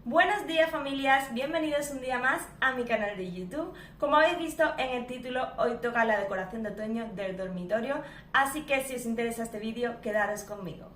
Buenos días familias, bienvenidos un día más a mi canal de YouTube. Como habéis visto en el título, hoy toca la decoración de otoño del dormitorio, así que si os interesa este vídeo, quedaros conmigo.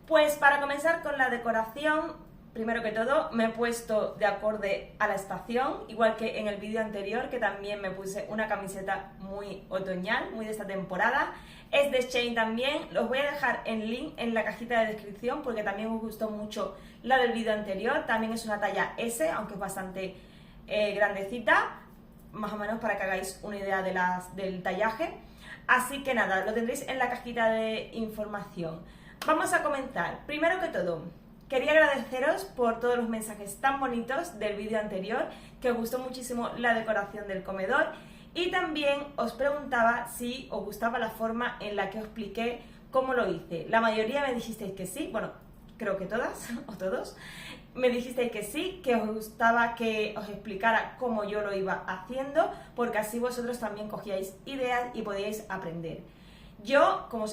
Pues para comenzar con la decoración, primero que todo me he puesto de acorde a la estación, igual que en el vídeo anterior, que también me puse una camiseta muy otoñal, muy de esta temporada. Es de Shein también, os voy a dejar el link en la cajita de descripción porque también os gustó mucho la del vídeo anterior. También es una talla S, aunque es bastante grandecita, más o menos para que hagáis una idea del tallaje. Así que nada, lo tendréis en la cajita de información. Vamos a comenzar. Primero que todo, quería agradeceros por todos los mensajes tan bonitos del vídeo anterior, que os gustó muchísimo la decoración del comedor, y también os preguntaba si os gustaba la forma en la que os expliqué cómo lo hice. La mayoría me dijisteis que sí, bueno, creo que todas o todos, me dijisteis que sí, que os gustaba que os explicara cómo yo lo iba haciendo, porque así vosotros también cogíais ideas y podíais aprender. Yo, como os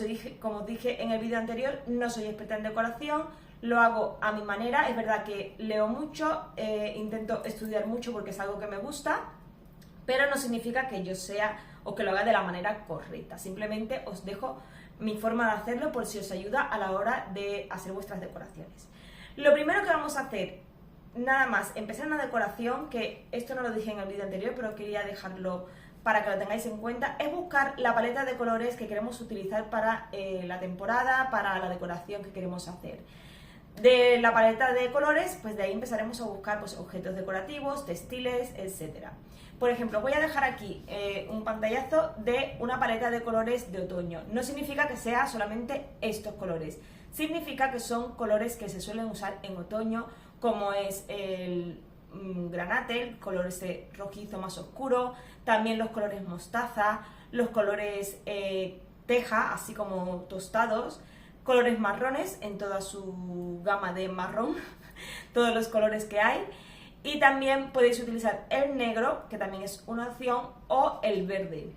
dije en el vídeo anterior, no soy experta en decoración, lo hago a mi manera. Es verdad que leo mucho, intento estudiar mucho porque es algo que me gusta, pero no significa que yo sea o que lo haga de la manera correcta. Simplemente os dejo mi forma de hacerlo por si os ayuda a la hora de hacer vuestras decoraciones. Lo primero que vamos a hacer, nada más empezar una decoración, que esto no lo dije en el vídeo anterior, pero quería dejarlo para que lo tengáis en cuenta, es buscar la paleta de colores que queremos utilizar para la temporada, para la decoración que queremos hacer. De la paleta de colores, pues de ahí empezaremos a buscar pues, objetos decorativos, textiles, etc. Por ejemplo, voy a dejar aquí un pantallazo de una paleta de colores de otoño. No significa que sea solamente estos colores, significa que son colores que se suelen usar en otoño, como es el granate, el color ese rojizo más oscuro, también los colores mostaza, los colores teja, así como tostados, colores marrones en toda su gama de marrón, todos los colores que hay, y también podéis utilizar el negro, que también es una opción, o el verde.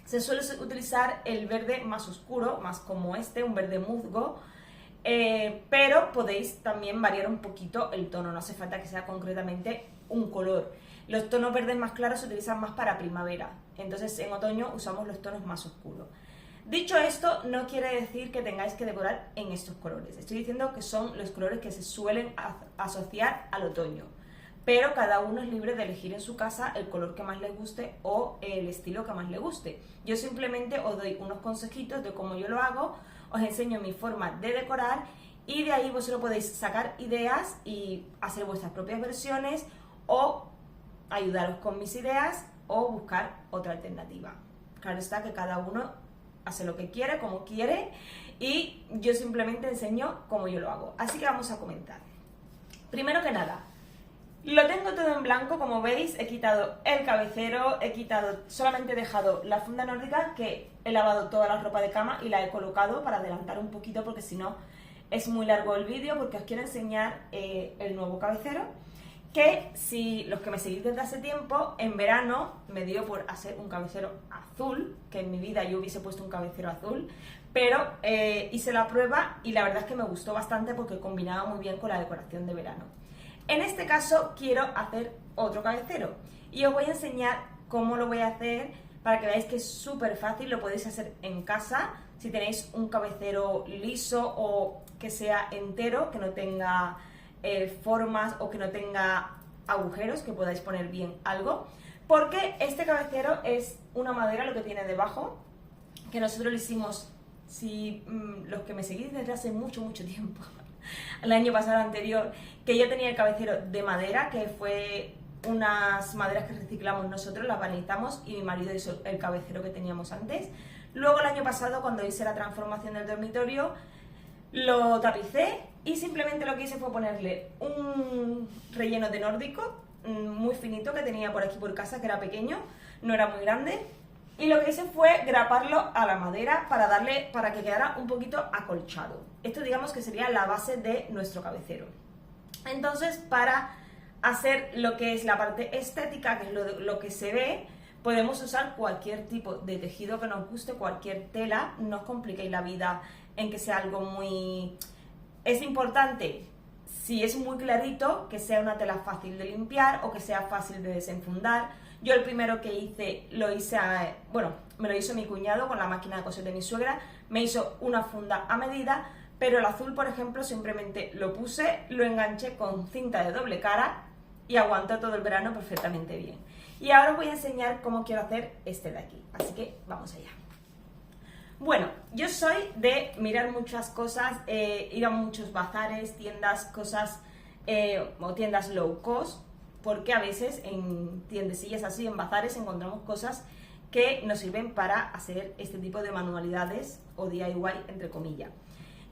Se suele utilizar el verde más oscuro, más como este, un verde musgo, pero podéis también variar un poquito el tono, no hace falta que sea concretamente un color. Los tonos verdes más claros se utilizan más para primavera, entonces en otoño usamos los tonos más oscuros. Dicho esto, no quiere decir que tengáis que decorar en estos colores. Estoy diciendo que son los colores que se suelen asociar al otoño, pero cada uno es libre de elegir en su casa el color que más les guste o el estilo que más les guste. Yo simplemente os doy unos consejitos de cómo yo lo hago, os enseño mi forma de decorar y de ahí vosotros podéis sacar ideas y hacer vuestras propias versiones o ayudaros con mis ideas o buscar otra alternativa. Claro está que cada uno hace lo que quiere, como quiere, y yo simplemente enseño cómo yo lo hago. Así que vamos a comentar. Primero que nada, lo tengo todo en blanco, como veis, he quitado el cabecero, solamente he dejado la funda nórdica, que he lavado toda la ropa de cama y la he colocado para adelantar un poquito, porque si no es muy largo el vídeo, porque os quiero enseñar el nuevo cabecero, que si los que me seguís desde hace tiempo, en verano me dio por hacer un cabecero azul, que en mi vida yo hubiese puesto un cabecero azul, pero hice la prueba y la verdad es que me gustó bastante porque combinaba muy bien con la decoración de verano. En este caso quiero hacer otro cabecero y os voy a enseñar cómo lo voy a hacer para que veáis que es súper fácil, lo podéis hacer en casa si tenéis un cabecero liso o que sea entero, que no tenga formas o que no tenga agujeros, que podáis poner bien algo, porque este cabecero es una madera lo que tiene debajo, que nosotros lo hicimos, si los que me seguís desde hace mucho tiempo, el año pasado anterior, que yo tenía el cabecero de madera, que fue unas maderas que reciclamos nosotros, las barnizamos y mi marido hizo el cabecero que teníamos antes. Luego el año pasado, cuando hice la transformación del dormitorio, lo tapicé y simplemente lo que hice fue ponerle un relleno de nórdico muy finito que tenía por aquí por casa, que era pequeño, no era muy grande, y lo que hice fue graparlo a la madera para que quedara un poquito acolchado. Esto digamos que sería la base de nuestro cabecero. Entonces, para hacer lo que es la parte estética, que es lo que se ve, Podemos usar cualquier tipo de tejido que nos guste, cualquier tela, no os compliquéis la vida en que sea algo muy... Es importante, si es muy clarito, que sea una tela fácil de limpiar o que sea fácil de desenfundar. Yo el primero que hice, me lo hizo mi cuñado con la máquina de coser de mi suegra, me hizo una funda a medida, pero el azul, por ejemplo, simplemente lo puse, lo enganché con cinta de doble cara y aguantó todo el verano perfectamente bien. Y ahora os voy a enseñar cómo quiero hacer este de aquí, así que vamos allá. Bueno, yo soy de mirar muchas cosas, ir a muchos bazares, tiendas, cosas o tiendas low cost, porque a veces en tiendecillas así, en bazares, encontramos cosas que nos sirven para hacer este tipo de manualidades o DIY, entre comillas.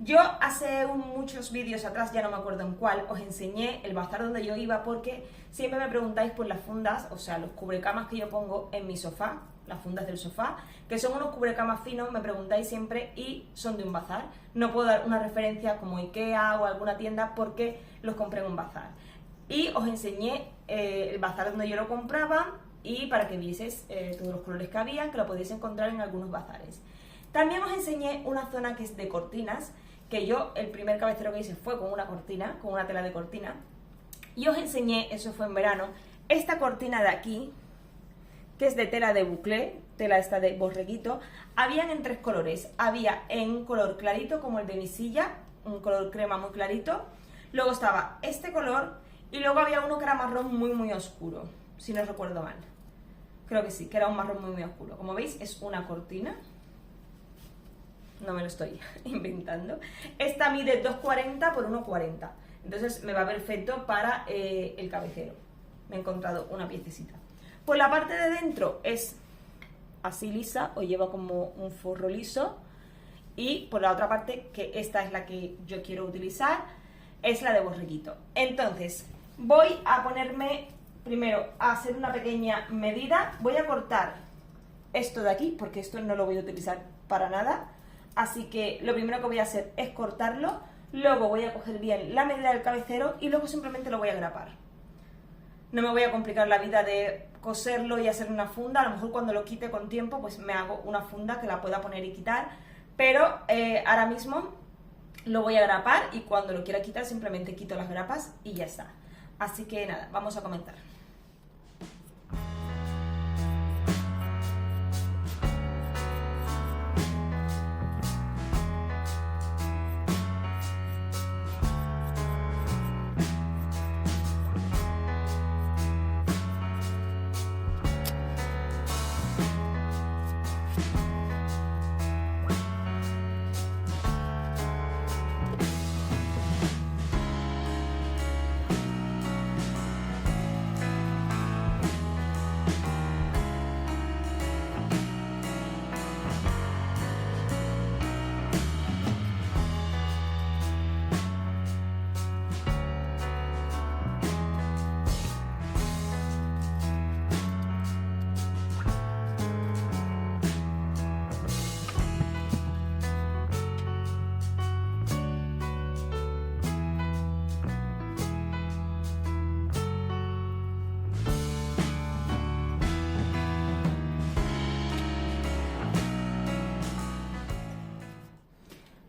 Yo hace muchos vídeos atrás, ya no me acuerdo en cuál, os enseñé el bazar donde yo iba porque siempre me preguntáis por las fundas, o sea, los cubrecamas que yo pongo en mi sofá, las fundas del sofá, que son unos cubrecamas finos, me preguntáis siempre y son de un bazar. No puedo dar una referencia como IKEA o alguna tienda porque los compré en un bazar. Y os enseñé el bazar donde yo lo compraba y para que vieseis todos los colores que había, que lo podéis encontrar en algunos bazares. También os enseñé una zona que es de cortinas, que yo el primer cabecero que hice fue con una cortina, con una tela de cortina. Y os enseñé, eso fue en verano, esta cortina de aquí, que es de tela de buclé, tela esta de borreguito. Habían en 3 colores, había en un color clarito como el de mi silla, un color crema muy clarito, luego estaba este color y luego había uno que era marrón muy oscuro, si no recuerdo mal. Creo que sí, que era un marrón muy oscuro. Como veis es una cortina, no me lo estoy inventando. Esta mide 2,40 por 1,40, entonces me va perfecto para el cabecero. Me he encontrado una piececita. Pues la parte de dentro es así lisa, o lleva como un forro liso, y por la otra parte, que esta es la que yo quiero utilizar, es la de borreguito. Entonces voy a ponerme primero a hacer una pequeña medida. Voy a cortar esto de aquí porque esto no lo voy a utilizar para nada, así que lo primero que voy a hacer es cortarlo. Luego voy a coger bien la medida del cabecero y luego simplemente lo voy a grapar. No me voy a complicar la vida de coserlo y hacer una funda. A lo mejor cuando lo quite con tiempo pues me hago una funda que la pueda poner y quitar, pero ahora mismo lo voy a grapar y cuando lo quiera quitar simplemente quito las grapas y ya está. Así que nada, vamos a comenzar.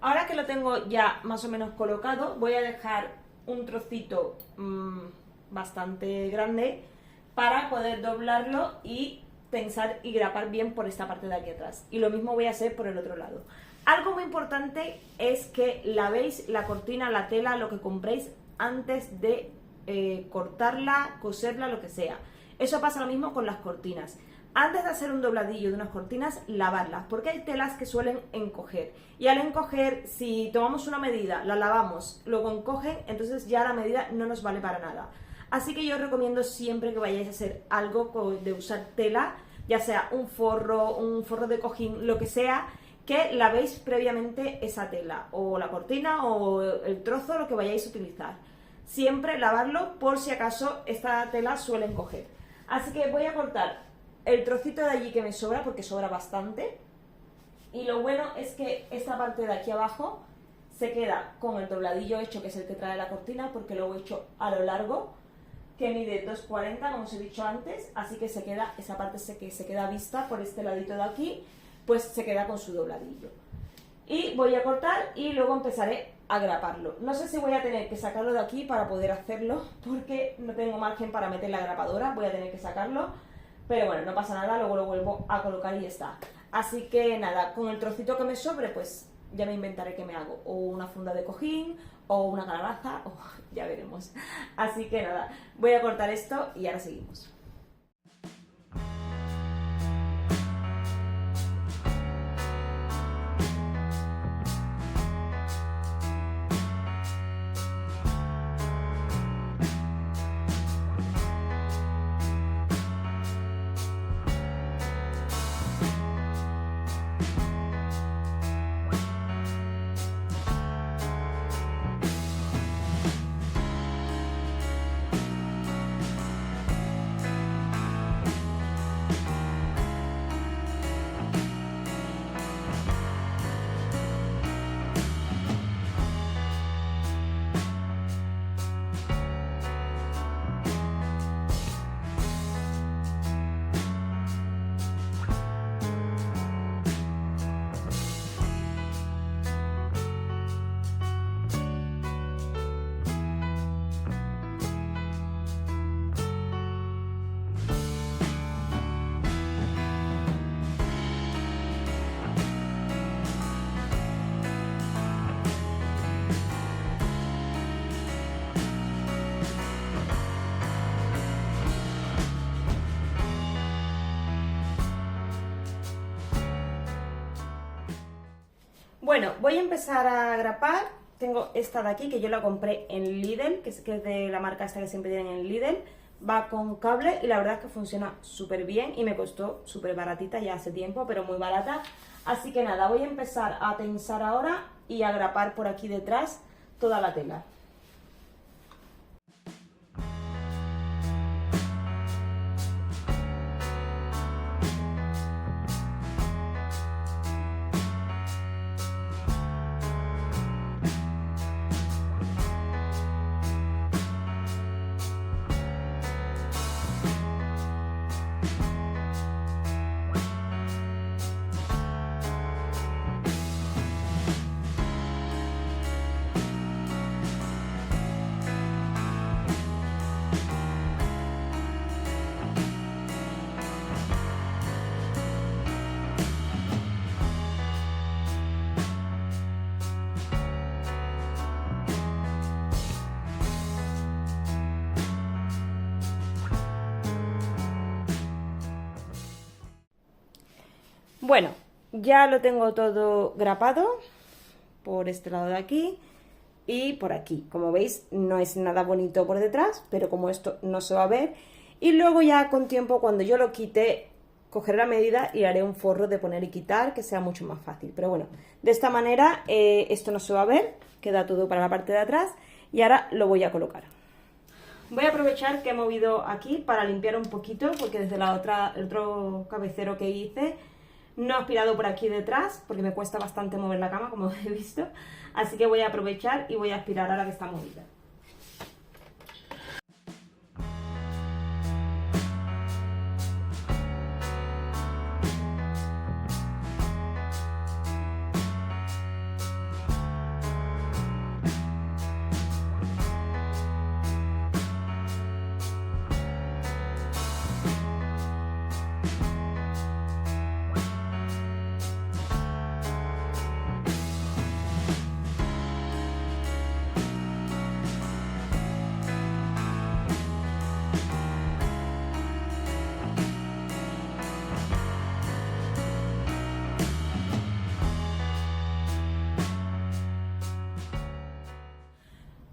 Ahora que lo tengo ya más o menos colocado, voy a dejar un trocito bastante grande para poder doblarlo y tensar y grapar bien por esta parte de aquí atrás. Y lo mismo voy a hacer por el otro lado. Algo muy importante es que lavéis la cortina, la tela, lo que compréis antes de cortarla, coserla, lo que sea. Eso pasa lo mismo con las cortinas. Antes de hacer un dobladillo de unas cortinas, lavarlas, porque hay telas que suelen encoger. Y al encoger, si tomamos una medida, la lavamos, luego encogen, entonces ya la medida no nos vale para nada. Así que yo os recomiendo siempre que vayáis a hacer algo de usar tela, ya sea un forro de cojín, lo que sea, que lavéis previamente esa tela, o la cortina, o el trozo, lo que vayáis a utilizar. Siempre lavarlo por si acaso esta tela suele encoger. Así que voy a cortar el trocito de allí que me sobra, porque sobra bastante, y lo bueno es que esta parte de aquí abajo se queda con el dobladillo hecho, que es el que trae la cortina, porque lo he hecho a lo largo, que mide 2,40 como os he dicho antes, así que se queda, esa parte que se queda vista por este ladito de aquí, pues se queda con su dobladillo. Y voy a cortar y luego empezaré a graparlo. No sé si voy a tener que sacarlo de aquí para poder hacerlo, porque no tengo margen para meter la grapadora, voy a tener que sacarlo, pero bueno, no pasa nada, luego lo vuelvo a colocar y ya está. Así que nada, con el trocito que me sobre, pues ya me inventaré qué me hago, o una funda de cojín, o una calabaza, o ya veremos. Así que nada, voy a cortar esto y ahora seguimos. Bueno, voy a empezar a grapar. Tengo esta de aquí que yo la compré en Lidl, que es de la marca esta que siempre tienen en Lidl. Va con cable y la verdad es que funciona súper bien y me costó súper baratita ya hace tiempo, pero muy barata. Así que nada, voy a empezar a tensar ahora y a grapar por aquí detrás toda la tela. Bueno, ya lo tengo todo grapado por este lado de aquí y por aquí. Como veis, no es nada bonito por detrás, pero como esto no se va a ver. Y luego ya con tiempo, cuando yo lo quite, cogeré la medida y haré un forro de poner y quitar, que sea mucho más fácil. Pero bueno, de esta manera esto no se va a ver, queda todo para la parte de atrás y ahora lo voy a colocar. Voy a aprovechar que he movido aquí para limpiar un poquito, porque desde el otro cabecero que hice no he aspirado por aquí detrás, porque me cuesta bastante mover la cama, como he visto. Así que voy a aprovechar y voy a aspirar ahora que está movida.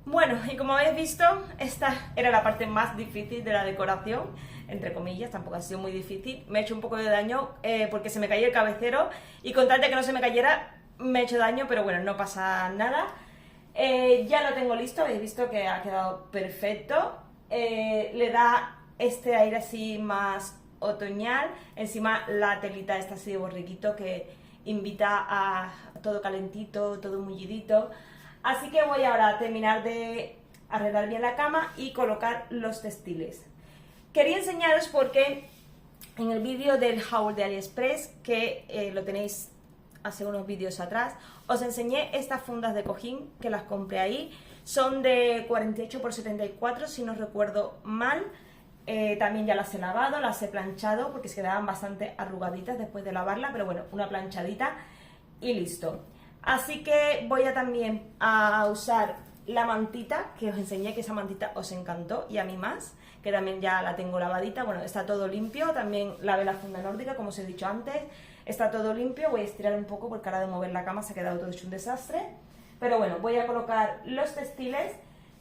Bueno, y como habéis visto, esta era la parte más difícil de la decoración, entre comillas, tampoco ha sido muy difícil. Me he hecho un poco de daño porque se me cayó el cabecero y con tal de que no se me cayera me he hecho daño, pero bueno, no pasa nada. Ya lo tengo listo, habéis visto que ha quedado perfecto. Le da este aire así más otoñal, encima la telita esta así de borriquito que invita a todo calentito, todo mullidito. Así que voy ahora a terminar de arreglar bien la cama y colocar los textiles. Quería enseñaros porque en el vídeo del haul de AliExpress, que lo tenéis hace unos vídeos atrás, os enseñé estas fundas de cojín que las compré ahí. Son de 48 por 74, si no recuerdo mal. También ya las he lavado, las he planchado porque se quedaban bastante arrugaditas después de lavarla, pero bueno, una planchadita y listo. Así que voy a también a usar la mantita que os enseñé, que esa mantita os encantó y a mí más, que también ya la tengo lavadita. Bueno, está todo limpio, también lavé la funda nórdica como os he dicho antes, está todo limpio. Voy a estirar un poco porque ahora de mover la cama se ha quedado todo hecho un desastre, pero bueno, voy a colocar los textiles.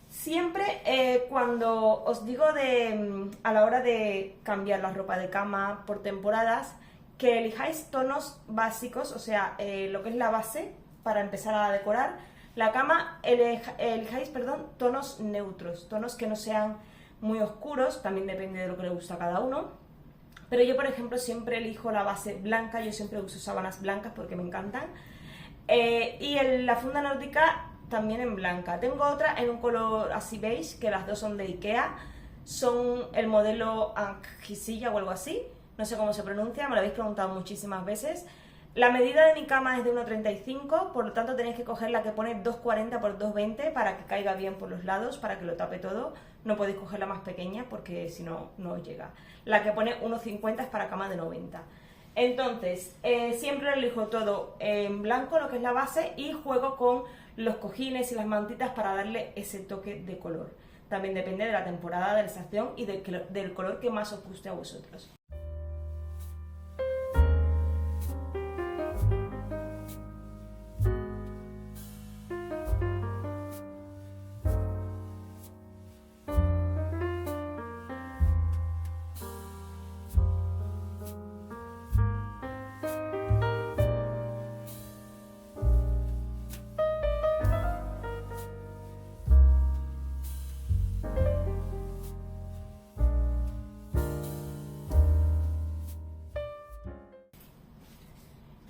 Siempre cuando os digo a la hora de cambiar la ropa de cama por temporadas, que elijáis tonos básicos, o sea, lo que es la base para empezar a decorar la cama, elijáis, perdón, tonos neutros, tonos que no sean muy oscuros, también depende de lo que le gusta a cada uno. Pero yo, por ejemplo, siempre elijo la base blanca, yo siempre uso sábanas blancas porque me encantan. Y la funda nórdica también en blanca. Tengo otra en un color así beige, que las dos son de Ikea. Son el modelo Angisilla o algo así. No sé cómo se pronuncia, me lo habéis preguntado muchísimas veces. La medida de mi cama es de 1,35, por lo tanto tenéis que coger la que pone 2,40 por 2,20 para que caiga bien por los lados, para que lo tape todo. No podéis coger la más pequeña porque si no, no os llega. La que pone 1,50 es para cama de 90. Entonces, siempre elijo todo en blanco, lo que es la base, y juego con los cojines y las mantitas para darle ese toque de color. También depende de la temporada, de la estación y del color que más os guste a vosotros.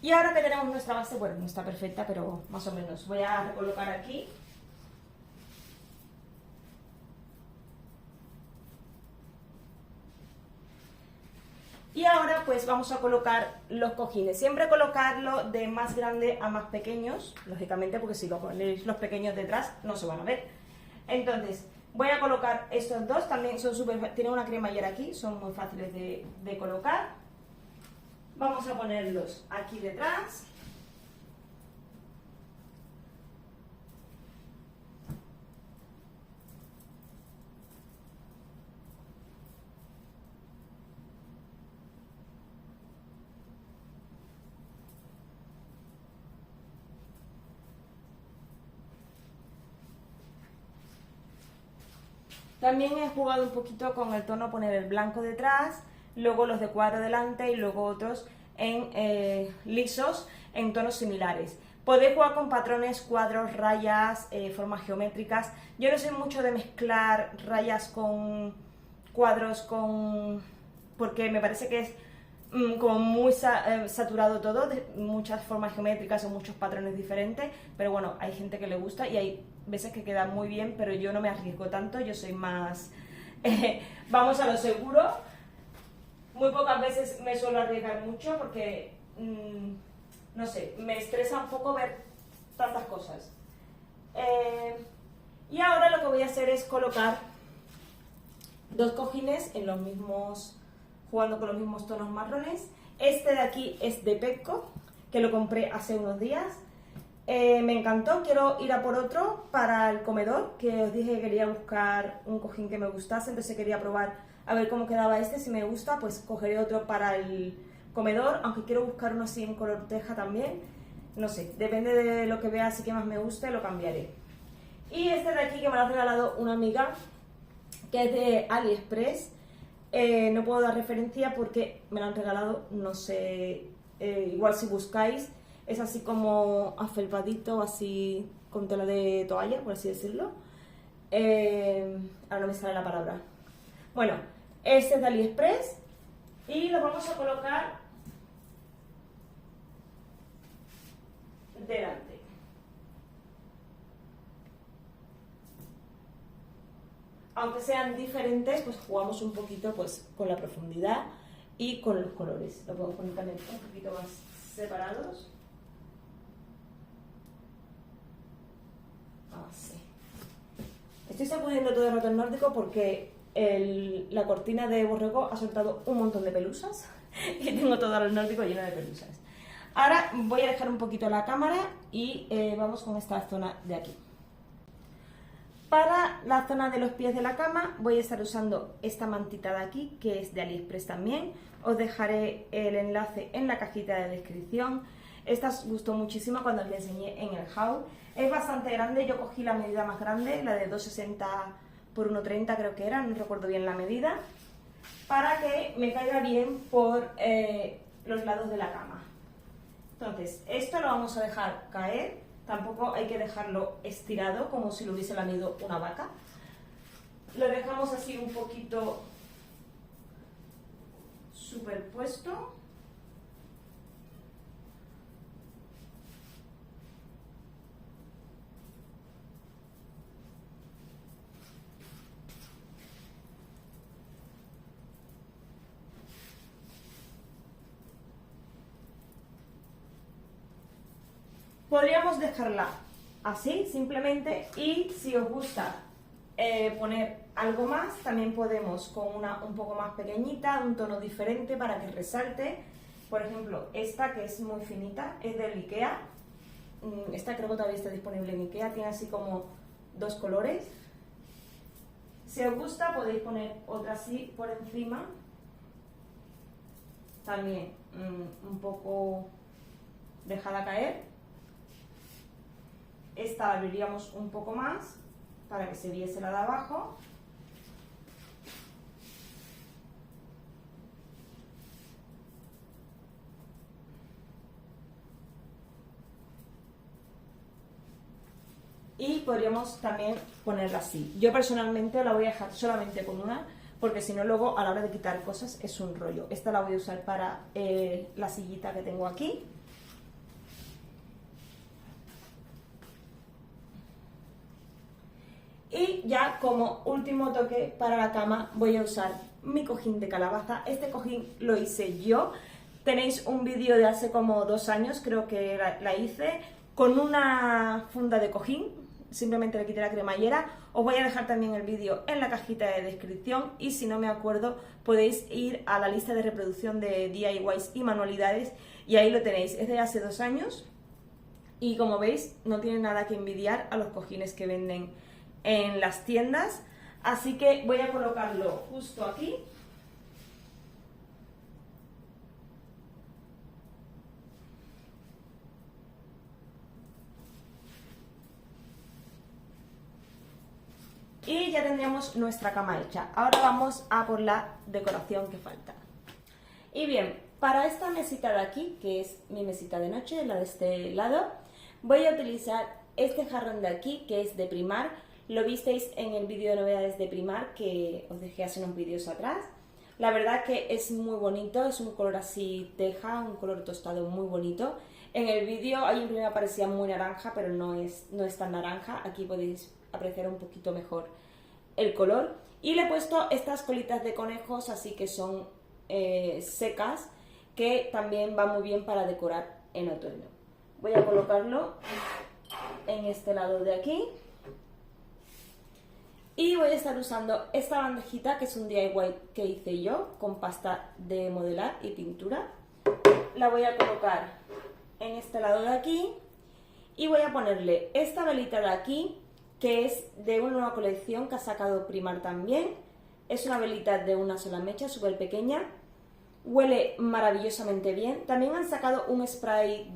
Y ahora que tenemos nuestra base, bueno, no está perfecta, pero más o menos. Voy a recolocar aquí. Y ahora pues vamos a colocar los cojines. Siempre colocarlo de más grande a más pequeños, lógicamente, porque si lo ponéis los pequeños detrás no se van a ver. Entonces, voy a colocar estos dos, también son tienen una cremallera aquí, son muy fáciles de colocar. Vamos a ponerlos aquí detrás. También he jugado un poquito con el tono, poner el blanco detrás, luego los de cuadro delante y luego otros en lisos en tonos similares. Podéis jugar con patrones, cuadros, rayas, formas geométricas. Yo no soy mucho de mezclar rayas con cuadros, porque me parece que es como muy saturado todo, de muchas formas geométricas o muchos patrones diferentes, pero bueno, hay gente que le gusta y hay veces que queda muy bien, pero yo no me arriesgo tanto, yo soy más vamos a lo seguro. Muy pocas veces me suelo arriesgar mucho porque no sé, me estresa un poco ver tantas cosas. Y ahora lo que voy a hacer es colocar dos cojines en los mismos, jugando con los mismos tonos marrones. Este de aquí es de Petco, que lo compré hace unos días. Me encantó, quiero ir a por otro para el comedor, que os dije que quería buscar un cojín que me gustase, entonces quería probar a ver cómo quedaba este. Si me gusta, pues cogeré otro para el comedor, aunque quiero buscar uno así en color teja también. No sé, depende de lo que vea, así que más me guste, lo cambiaré. Y este de aquí, que me lo ha regalado una amiga, que es de AliExpress. No puedo dar referencia porque me lo han regalado, no sé, igual si buscáis, es así como afelpadito, así con tela de toalla, por así decirlo. Ahora no me sale la palabra. Bueno, este es de AliExpress y lo vamos a colocar delante. aunque sean diferentes, pues jugamos un poquito pues con la profundidad y con los colores. Lo podemos poner también un poquito más separados. Así. Estoy sacudiendo todo el rato el nórdico porque la cortina de borrego ha soltado un montón de pelusas y tengo todo el nórdico lleno de pelusas. Ahora voy a dejar un poquito la cámara y vamos con esta zona de aquí. Para la zona de los pies de la cama voy a estar usando esta mantita de aquí, que es de AliExpress también. Os dejaré el enlace en la cajita de descripción. Esta os gustó muchísimo cuando os la enseñé en el haul. Es bastante grande, yo cogí la medida más grande, la de 2,60 por 1,30 creo que era, no recuerdo bien la medida, para que me caiga bien por los lados de la cama. Entonces, esto lo vamos a dejar caer, tampoco hay que dejarlo estirado como si lo hubiese lamido una vaca. Lo dejamos así un poquito superpuesto. Podríamos dejarla así, simplemente, y si os gusta poner algo más, también podemos con una un poco más pequeñita, un tono diferente para que resalte. Por ejemplo, esta que es muy finita, es del IKEA. Esta creo que todavía está disponible en IKEA, tiene así como dos colores. Si os gusta podéis poner otra así por encima, también un poco dejada caer. Esta la abriríamos un poco más para que se viese la de abajo. Y podríamos también ponerla así. Yo personalmente la voy a dejar solamente con una, porque si no luego a la hora de quitar cosas es un rollo. Esta la voy a usar para la sillita que tengo aquí. Y ya como último toque para la cama voy a usar mi cojín de calabaza. Este cojín lo hice yo. Tenéis un vídeo de hace como 2 años, creo que la hice, con una funda de cojín. Simplemente le quité la cremallera. Os voy a dejar también el vídeo en la cajita de descripción y si no me acuerdo podéis ir a la lista de reproducción de DIYs y manualidades y ahí lo tenéis. Es de hace 2 años y como veis no tiene nada que envidiar a los cojines que venden en las tiendas, así que voy a colocarlo justo aquí. Y ya tendríamos nuestra cama hecha. Ahora vamos a por la decoración que falta. Y bien, para esta mesita de aquí, que es mi mesita de noche, la de este lado, voy a utilizar este jarrón de aquí, que es de Primark. Lo visteis en el vídeo de novedades de Primark que os dejé hace unos vídeos atrás. La verdad que es muy bonito, es un color así teja, un color tostado muy bonito. En el vídeo ahí en primera parecía muy naranja, pero no es tan naranja. Aquí podéis apreciar un poquito mejor el color. Y le he puesto estas colitas de conejos, así que son secas, que también va muy bien para decorar en otoño. Voy a colocarlo en este lado de aquí. Y voy a estar usando esta bandejita, que es un DIY que hice yo, con pasta de modelar y pintura. La voy a colocar en este lado de aquí y voy a ponerle esta velita de aquí, que es de una nueva colección que ha sacado Primark también. Es una velita de una sola mecha, súper pequeña. Huele maravillosamente bien. También han sacado un spray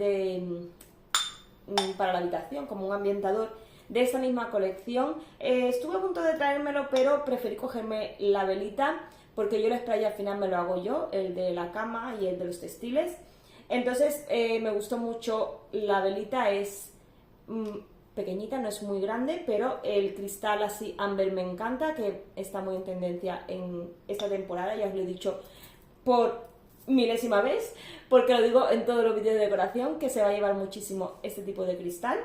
para la habitación, como un ambientador, de esta misma colección. Estuve a punto de traérmelo, pero preferí cogerme la velita porque yo el spray al final me lo hago yo, el de la cama y el de los textiles. Entonces me gustó mucho la velita, es pequeñita, no es muy grande, pero el cristal así ámbar me encanta, que está muy en tendencia en esta temporada, ya os lo he dicho por milésima vez, porque lo digo en todos los vídeos de decoración, que se va a llevar muchísimo este tipo de cristal.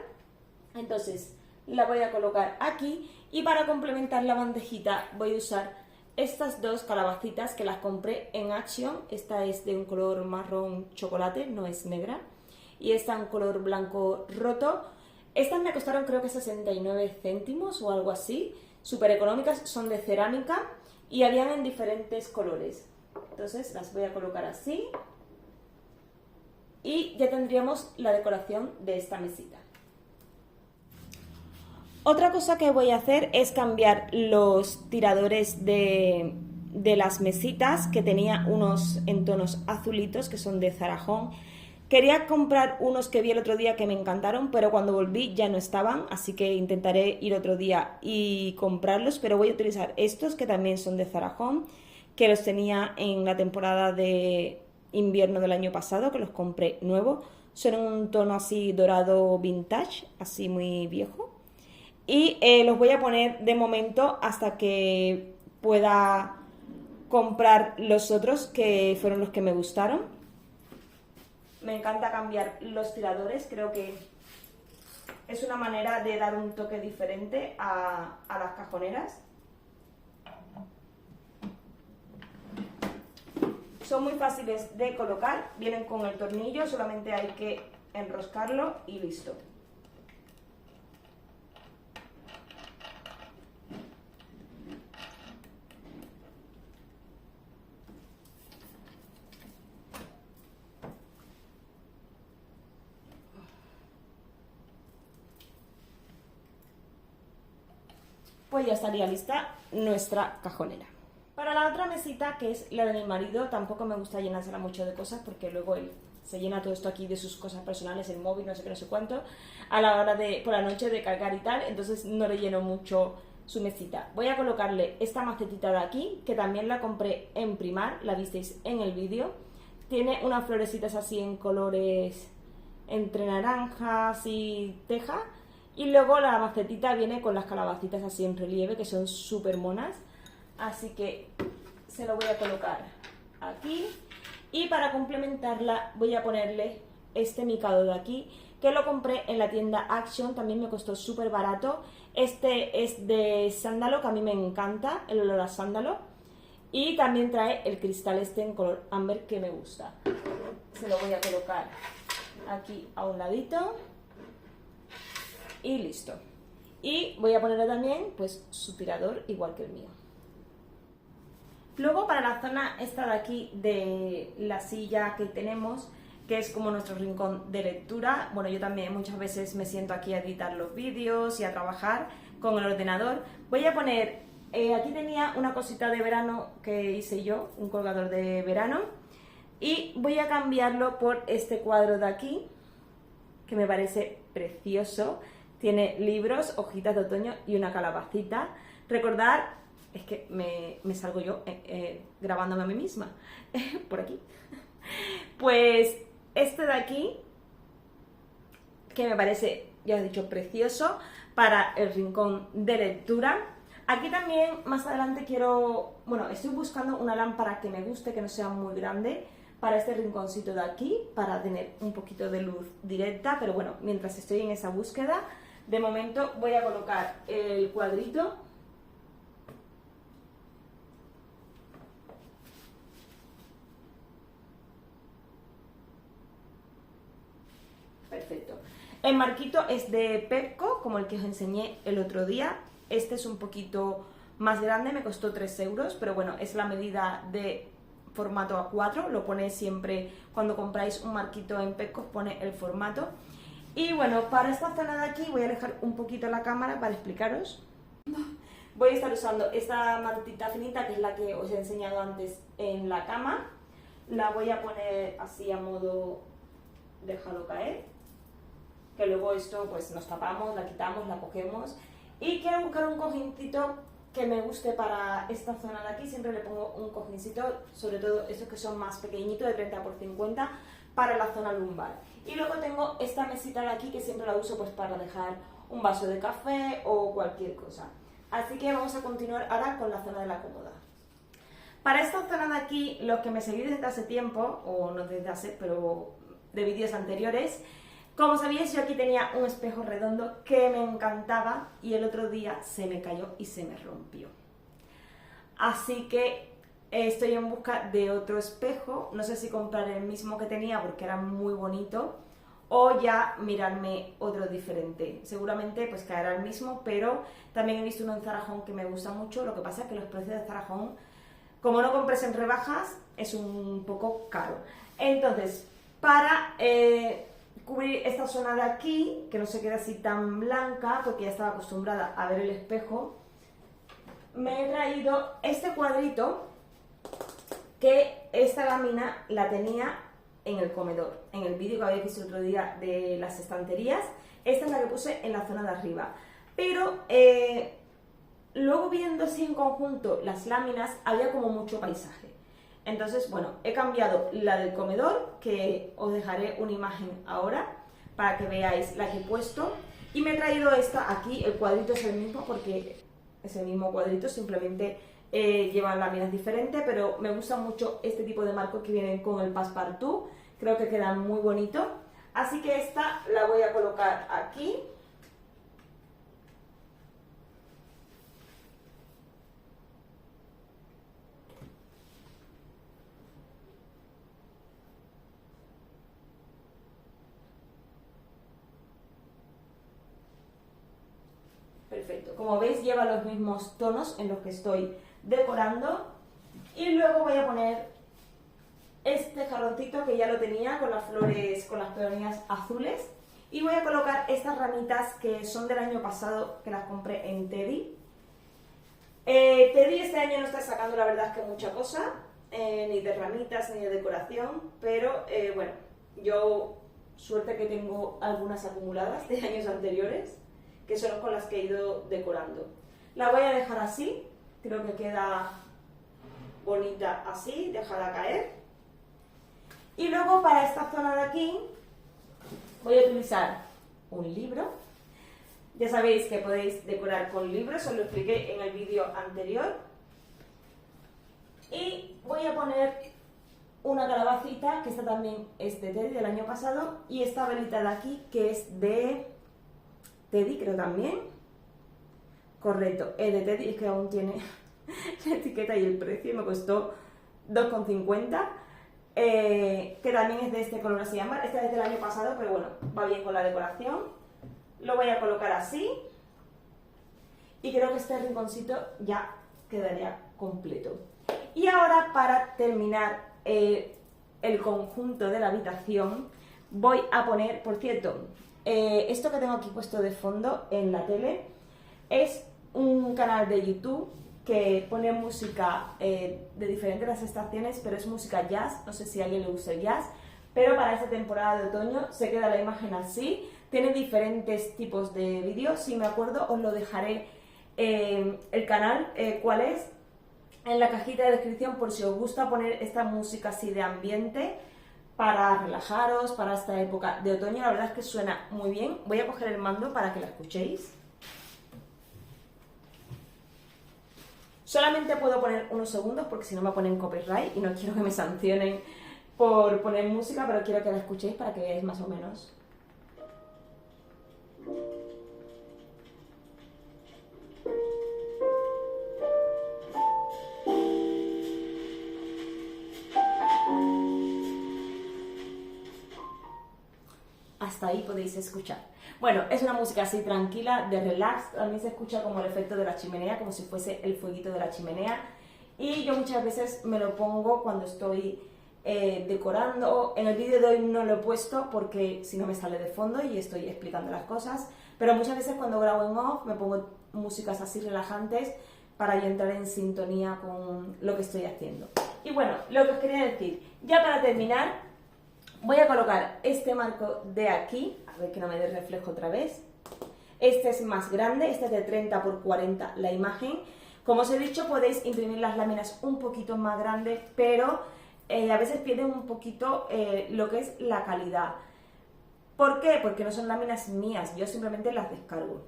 Entonces la voy a colocar aquí y para complementar la bandejita voy a usar estas dos calabacitas que las compré en Action. Esta es de un color marrón chocolate, no es negra, y esta en color blanco roto. Estas me costaron creo que 69 céntimos o algo así, súper económicas, son de cerámica y habían en diferentes colores. Entonces las voy a colocar así y ya tendríamos la decoración de esta mesita. Otra cosa que voy a hacer es cambiar los tiradores de las mesitas, que tenía unos en tonos azulitos que son de Zara Home. Quería comprar unos que vi el otro día que me encantaron, pero cuando volví ya no estaban, así que intentaré ir otro día y comprarlos, pero voy a utilizar estos que también son de Zara Home, que los tenía en la temporada de invierno del año pasado, que los compré nuevos. Son un tono así dorado vintage, así muy viejo. Y los voy a poner de momento hasta que pueda comprar los otros, que fueron los que me gustaron. Me encanta cambiar los tiradores, creo que es una manera de dar un toque diferente a las cajoneras. Son muy fáciles de colocar, vienen con el tornillo, solamente hay que enroscarlo y listo. Pues ya estaría lista nuestra cajonera. Para la otra mesita, que es la de mi marido, tampoco me gusta llenársela mucho de cosas porque luego él se llena todo esto aquí de sus cosas personales, el móvil, no sé qué, no sé cuánto, a la hora de, por la noche, de cargar y tal, entonces no le lleno mucho su mesita. Voy a colocarle esta macetita de aquí, que también la compré en Primar, la visteis en el vídeo. Tiene unas florecitas así en colores entre naranjas y teja. Y luego la macetita viene con las calabacitas así en relieve, que son súper monas. Así que se lo voy a colocar aquí. Y para complementarla voy a ponerle este micado de aquí, que lo compré en la tienda Action, también me costó súper barato. Este es de sándalo, que a mí me encanta, el olor a sándalo. Y también trae el cristal este en color ámbar que me gusta. Se lo voy a colocar aquí a un ladito. Y listo. Y voy a ponerle también pues su tirador igual que el mío. Luego para la zona esta de aquí de la silla que tenemos, que es como nuestro rincón de lectura, bueno, yo también muchas veces me siento aquí a editar los vídeos y a trabajar con el ordenador. Voy a poner, aquí tenía una cosita de verano que hice yo, un colgador de verano, y voy a cambiarlo por este cuadro de aquí, que me parece precioso. Tiene libros, hojitas de otoño y una calabacita. Recordar, es que me salgo yo grabándome a mí misma, por aquí. Pues este de aquí, que me parece, ya os he dicho, precioso, para el rincón de lectura. Aquí también, más adelante quiero, bueno, estoy buscando una lámpara que me guste, que no sea muy grande, para este rinconcito de aquí, para tener un poquito de luz directa, pero bueno, mientras estoy en esa búsqueda, de momento voy a colocar el cuadrito. Perfecto. El marquito es de Pepco, como el que os enseñé el otro día. Este es un poquito más grande, me costó 3 euros, pero bueno, es la medida de formato A4, lo pone siempre cuando compráis un marquito en Pepco, pone el formato. Y bueno, para esta zona de aquí voy a alejar un poquito la cámara para explicaros. Voy a estar usando esta mantita finita, que es la que os he enseñado antes en la cama. La voy a poner así a modo déjalo caer, que luego esto pues nos tapamos, la quitamos, la cogemos. Y quiero buscar un cojincito que me guste para esta zona de aquí. Siempre le pongo un cojincito, sobre todo estos que son más pequeñitos, de 30 por 50, para la zona lumbar. Y luego tengo esta mesita de aquí, que siempre la uso pues para dejar un vaso de café o cualquier cosa. Así que vamos a continuar ahora con la zona de la cómoda. Para esta zona de aquí, los que me seguís desde hace tiempo, o no desde hace, pero de vídeos anteriores, Como sabíais, yo aquí tenía un espejo redondo que me encantaba y el otro día se me cayó y se me rompió. Así que estoy en busca de otro espejo, no sé si comprar el mismo que tenía porque era muy bonito o ya mirarme otro diferente. Seguramente pues caerá el mismo, pero también he visto uno en Zara Home que me gusta mucho. Lo que pasa es que los precios de Zara Home, como no compres en rebajas, es un poco caro. Entonces, para cubrir esta zona de aquí, que no se quede así tan blanca, porque ya estaba acostumbrada a ver el espejo, me he traído este cuadrito, que esta lámina la tenía en el comedor. En el vídeo que habéis visto el otro día de las estanterías, esta es la que puse en la zona de arriba. Pero luego viendo así en conjunto las láminas, había como mucho paisaje. Entonces, bueno, he cambiado la del comedor, que os dejaré una imagen ahora para que veáis la que he puesto. Y me he traído esta aquí, el cuadrito es el mismo porque es el mismo cuadrito, simplemente llevan láminas diferentes, pero me gusta mucho este tipo de marcos que vienen con el Passepartout, creo que quedan muy bonitos. Así que esta la voy a colocar aquí. Perfecto, como veis lleva los mismos tonos en los que estoy decorando. Y luego voy a poner este jarroncito que ya lo tenía con las flores, con las peonías azules. Y voy a colocar estas ramitas que son del año pasado, que las compré en Teddy. Teddy este año no está sacando la verdad es que mucha cosa, ni de ramitas ni de decoración, pero bueno, yo suerte que tengo algunas acumuladas de años anteriores, que son con las que he ido decorando. La voy a dejar así, creo que queda bonita así, dejada caer. Y luego para esta zona de aquí voy a utilizar un libro. Ya sabéis que podéis decorar con libros, os lo expliqué en el vídeo anterior. Y voy a poner una calabacita, que esta también es de Teddy del año pasado, y esta velita de aquí, que es de Teddy, creo también. Correcto, es de Teddy, es que aún tiene la etiqueta y el precio, me costó 2,50, que también es de este color así ámbar. Este es del año pasado, pero bueno, va bien con la decoración. Lo voy a colocar así y creo que este rinconcito ya quedaría completo. Y ahora, para terminar el conjunto de la habitación, voy a poner, por cierto, esto que tengo aquí puesto de fondo en la tele es un canal de YouTube que pone música de diferentes las estaciones, pero es música jazz. No sé si a alguien le gusta el jazz, pero para esta temporada de otoño se queda la imagen así. Tiene diferentes tipos de vídeos, si me acuerdo os lo dejaré el canal, cuál es, en la cajita de descripción, por si os gusta poner esta música así de ambiente para relajaros, para esta época de otoño. La verdad es que suena muy bien. Voy a coger el mando para que la escuchéis. Solamente puedo poner unos segundos porque si no me ponen copyright y no quiero que me sancionen por poner música, pero quiero que la escuchéis para que veáis más o menos. Hasta ahí podéis escuchar. Bueno, es una música así tranquila, de relax. También se escucha como el efecto de la chimenea, como si fuese el fueguito de la chimenea. Y yo muchas veces me lo pongo cuando estoy decorando. En el vídeo de hoy no lo he puesto porque si no me sale de fondo y estoy explicando las cosas. Pero muchas veces cuando grabo en off me pongo músicas así relajantes para yo entrar en sintonía con lo que estoy haciendo. Y bueno, lo que os quería decir, ya para terminar, voy a colocar este marco de aquí, a ver que no me dé reflejo otra vez. Este es más grande, este es de 30 por 40 la imagen. Como os he dicho, podéis imprimir las láminas un poquito más grandes, pero a veces pierden un poquito lo que es la calidad. ¿Por qué? Porque no son láminas mías, yo simplemente las descargo.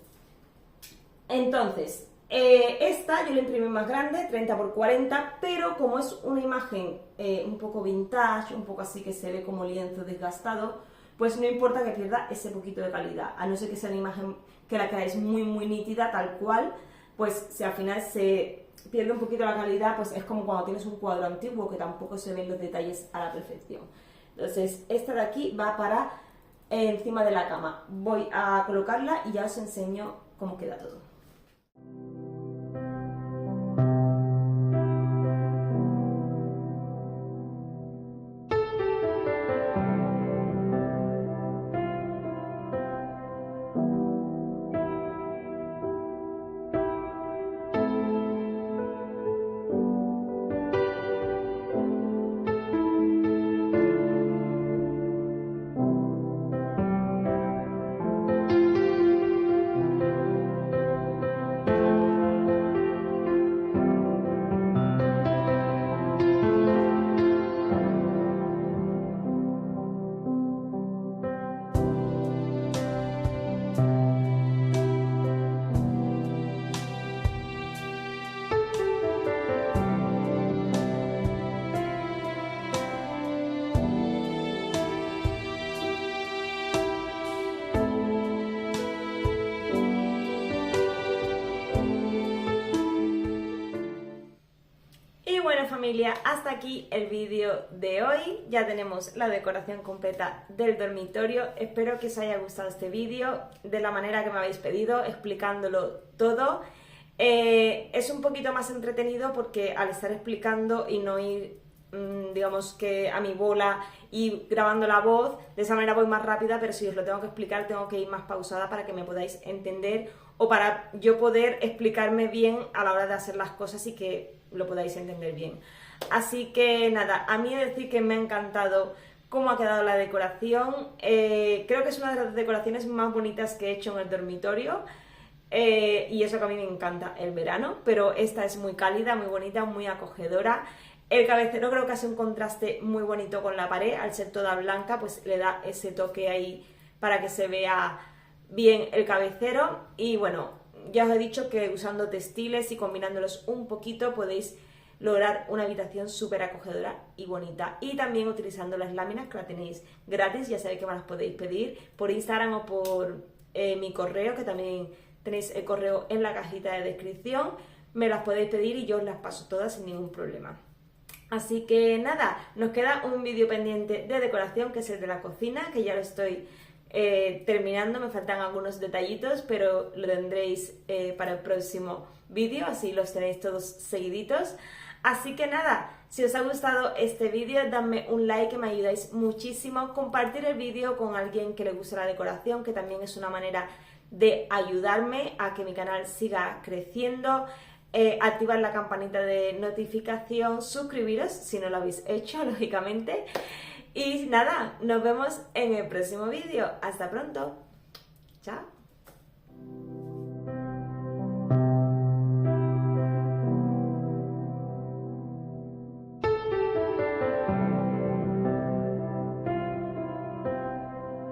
Entonces, esta yo la imprimí más grande, 30 por 40, pero como es una imagen un poco vintage, un poco así que se ve como lienzo desgastado, pues no importa que pierda ese poquito de calidad, a no ser que sea una imagen que la queráis muy muy nítida, tal cual, pues si al final se pierde un poquito la calidad, pues es como cuando tienes un cuadro antiguo que tampoco se ven los detalles a la perfección. Entonces esta de aquí va para encima de la cama. Voy a colocarla y ya os enseño cómo queda todo. Y bueno familia, hasta aquí el vídeo de hoy. Ya tenemos la decoración completa del dormitorio. Espero que os haya gustado este vídeo de la manera que me habéis pedido, explicándolo todo. Es un poquito más entretenido porque al estar explicando y no ir, digamos que a mi bola y grabando la voz, de esa manera voy más rápida, pero si os lo tengo que explicar tengo que ir más pausada para que me podáis entender o para yo poder explicarme bien a la hora de hacer las cosas y que lo podáis entender bien. Así que nada, a mí decir que me ha encantado cómo ha quedado la decoración. Creo que es una de las decoraciones más bonitas que he hecho en el dormitorio. Y eso que a mí me encanta el verano, pero esta es muy cálida, muy bonita, muy acogedora. El cabecero creo que hace un contraste muy bonito con la pared, al ser toda blanca pues le da ese toque ahí para que se vea bien el cabecero. Y bueno, ya os he dicho que usando textiles y combinándolos un poquito podéis lograr una habitación súper acogedora y bonita. Y también utilizando las láminas, que las tenéis gratis, ya sabéis que me las podéis pedir por Instagram o por mi correo, que también tenéis el correo en la cajita de descripción. Me las podéis pedir y yo os las paso todas sin ningún problema. Así que nada, nos queda un vídeo pendiente de decoración, que es el de la cocina, que ya lo estoy terminando, me faltan algunos detallitos, pero lo tendréis para el próximo vídeo, así los tenéis todos seguiditos. Así que nada, si os ha gustado este vídeo, dadme un like, que me ayudáis muchísimo. Compartir el vídeo con alguien que le guste la decoración, que también es una manera de ayudarme a que mi canal siga creciendo. Activar la campanita de notificación, suscribiros si no lo habéis hecho, lógicamente. Y nada, nos vemos en el próximo vídeo. Hasta pronto. Chao.